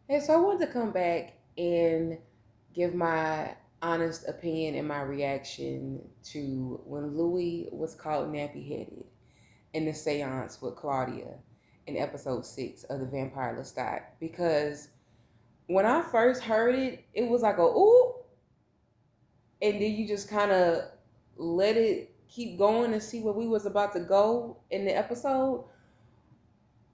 Hey, so I wanted to come back and give my honest opinion and my reaction to when Louis was called nappy headed in the seance with Claudia in episode 6 of the Vampire Lestat. Because when I first heard it, it was like a ooh, and then you just kind of let it keep going and see where we was about to go in the episode.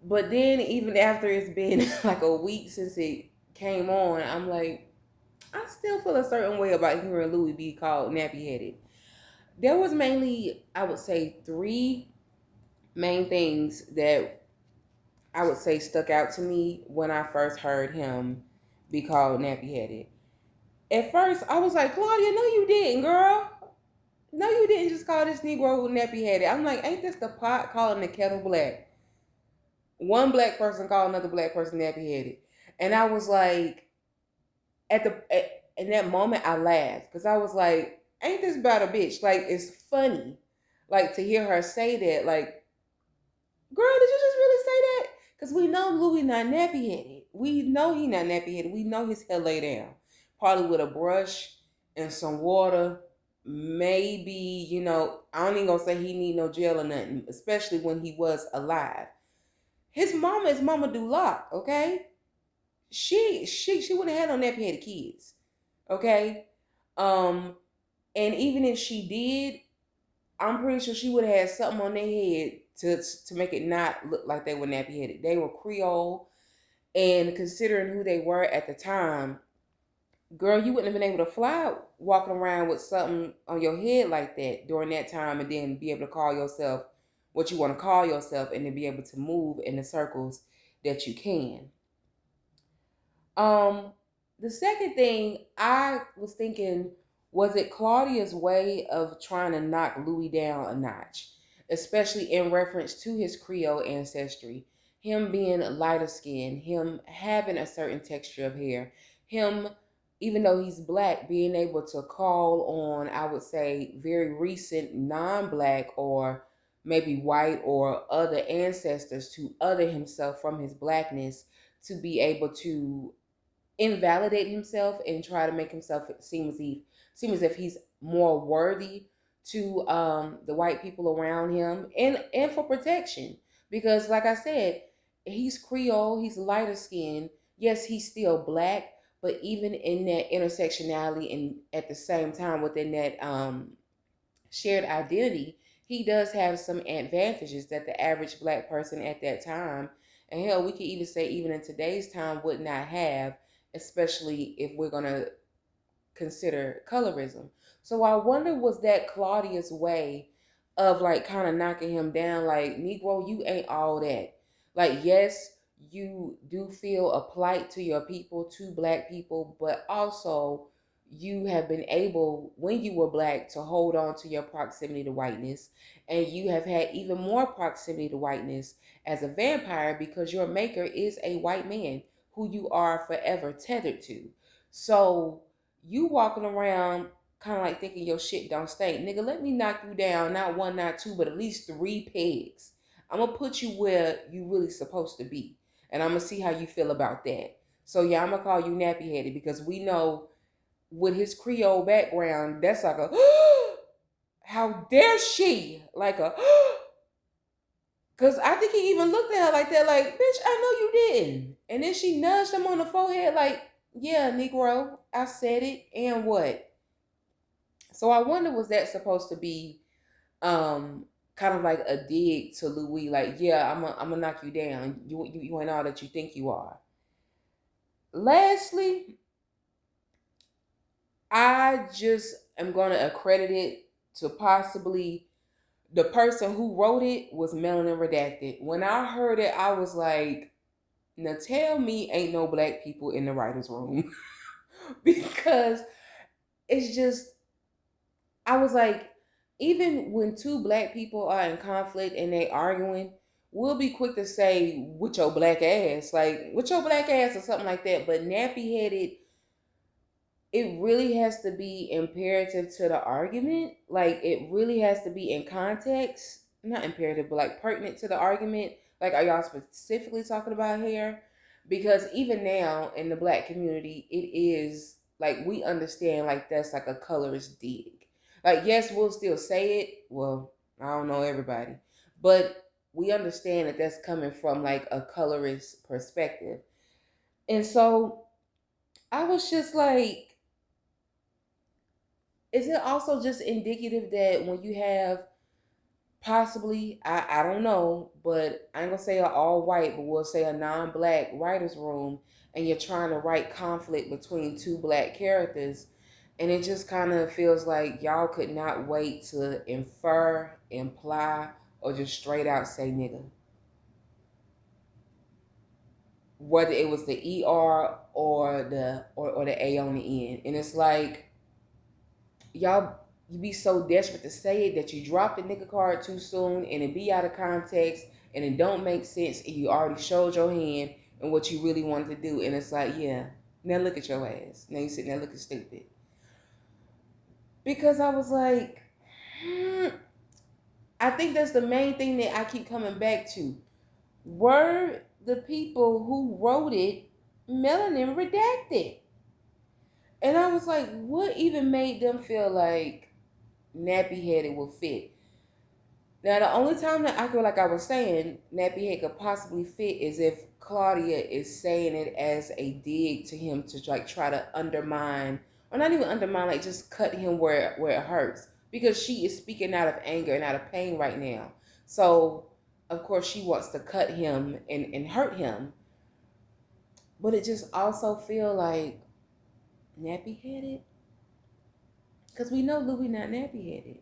But then even after it's been like a week since it came on, I'm like, I still feel a certain way about hearing Louis be called nappy headed. There was mainly, I would say, three main things that I would say stuck out to me when I first heard him be called nappy headed. At first, I was like, Claudia, no, you didn't, girl. No, you didn't just call this Negro nappy headed. I'm like, ain't this the pot calling the kettle black? One black person called another black person nappy headed. And I was like, in that moment I laughed because I was like, ain't this about a bitch? Like it's funny. Like to hear her say that, like, girl, did you just really say that? Because we know Louis not nappy headed. We know he not nappy headed. We know his hair lay down. Probably with a brush and some water. Maybe, I don't even gonna say he need no gel or nothing, especially when he was alive. His mama is Mama Duloc, okay? She wouldn't have had no nappy headed kids. Okay. Um, and even if she did, I'm pretty sure she would have had something on their head to make it not look like they were nappy headed. They were Creole, and considering who they were at the time, girl, you wouldn't have been able to fly walking around with something on your head like that during that time, and then be able to call yourself what you want to call yourself, and then be able to move in the circles that you can. Um, the second thing I was thinking, was it Claudia's way of trying to knock Louis down a notch, especially in reference to his Creole ancestry, him being lighter skinned, him having a certain texture of hair, him, even though he's black, being able to call on, I would say, very recent non-black or maybe white or other ancestors to other himself from his blackness to be able to invalidate himself and try to make himself seem as if he's more worthy to the white people around him and for protection, because like I said, he's Creole, he's lighter skinned, yes, he's still black, but even in that intersectionality and at the same time within that shared identity, he does have some advantages that the average black person at that time, and hell, we could even say even in today's time, would not have, especially if we're going to consider colorism. So I wonder, was that Claudia's way of like kind of knocking him down, like, Negro, you ain't all that. Like, yes, you do feel a plight to your people, to black people, but also you have been able, when you were black, to hold on to your proximity to whiteness, and you have had even more proximity to whiteness as a vampire because your maker is a white man who you are forever tethered to. So you walking around kind of like thinking your shit don't stink. Nigga, let me knock you down, not one, not two, but at least three pegs. I'm gonna put you where you really supposed to be. And I'm gonna see how you feel about that. So yeah, I'm gonna call you nappy headed because we know with his Creole background, that's like a how dare she? Like a because I think he even looked at her like that, like, bitch, I know you didn't. And then she nudged him on the forehead, like, yeah, Negro, I said it, and what? So I wonder, was that supposed to be kind of like a dig to Louis, like, yeah, I'm gonna knock you down. You ain't all that you think you are. Lastly, I just am gonna accredit it to possibly the person who wrote it was Melanin Redacted. When I heard it, I was like, now tell me ain't no black people in the writer's room. Because it's just, I was like, even when two black people are in conflict and they arguing, we'll be quick to say, with your black ass, like, with your black ass or something like that. But nappy headed, it really has to be imperative to the argument. Like, it really has to be in context, not imperative, but like pertinent to the argument. Like, are y'all specifically talking about hair? Because even now in the black community, it is like we understand like that's like a colorist dig. Like yes, we'll still say it. Well, I don't know everybody, but we understand that that's coming from like a colorist perspective. And so I was just like, is it also just indicative that when you have possibly, I don't know, but I ain't gonna say a all white, but we'll say a non-black writers room, and you're trying to write conflict between two black characters, and it just kind of feels like y'all could not wait to infer, imply, or just straight out say nigga, whether it was the or the a on the end, and it's like y'all, you be so desperate to say it that you drop the nigga card too soon and it be out of context and it don't make sense and you already showed your hand and what you really wanted to do, and it's like, yeah, now look at your ass, now you sitting there looking stupid. Because I was like, I think that's the main thing that I keep coming back to. Were the people who wrote it melanin redacted? And I was like, what even made them feel like nappy headed will fit? Now, the only time that I feel like I was saying nappy head could possibly fit is if Claudia is saying it as a dig to him to like try to undermine, or not even undermine, like just cut him where it hurts, because she is speaking out of anger and out of pain right now. So of course she wants to cut him and hurt him, but it just also feel like nappy headed, because we know Louis not nappy headed.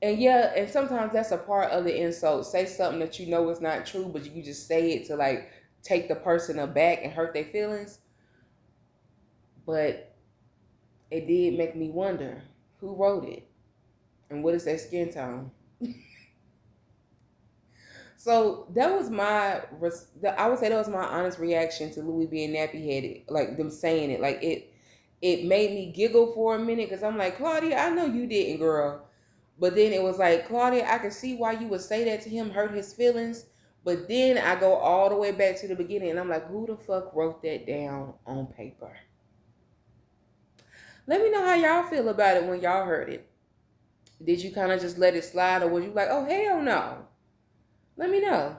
And yeah, and sometimes that's a part of the insult. Say something that you know is not true, but you just say it to like take the person aback and hurt their feelings. But it did make me wonder who wrote it and what is their skin tone. So that was I would say that was my honest reaction to Louis being nappy headed, like them saying it. Like it made me giggle for a minute because I'm like, Claudia, I know you didn't, girl. But then it was like, Claudia, I can see why you would say that to him, hurt his feelings. But then I go all the way back to the beginning and I'm like, who the fuck wrote that down on paper? Let me know how y'all feel about it when y'all heard it. Did you kind of just let it slide, or was you like, oh, hell no? Let me know.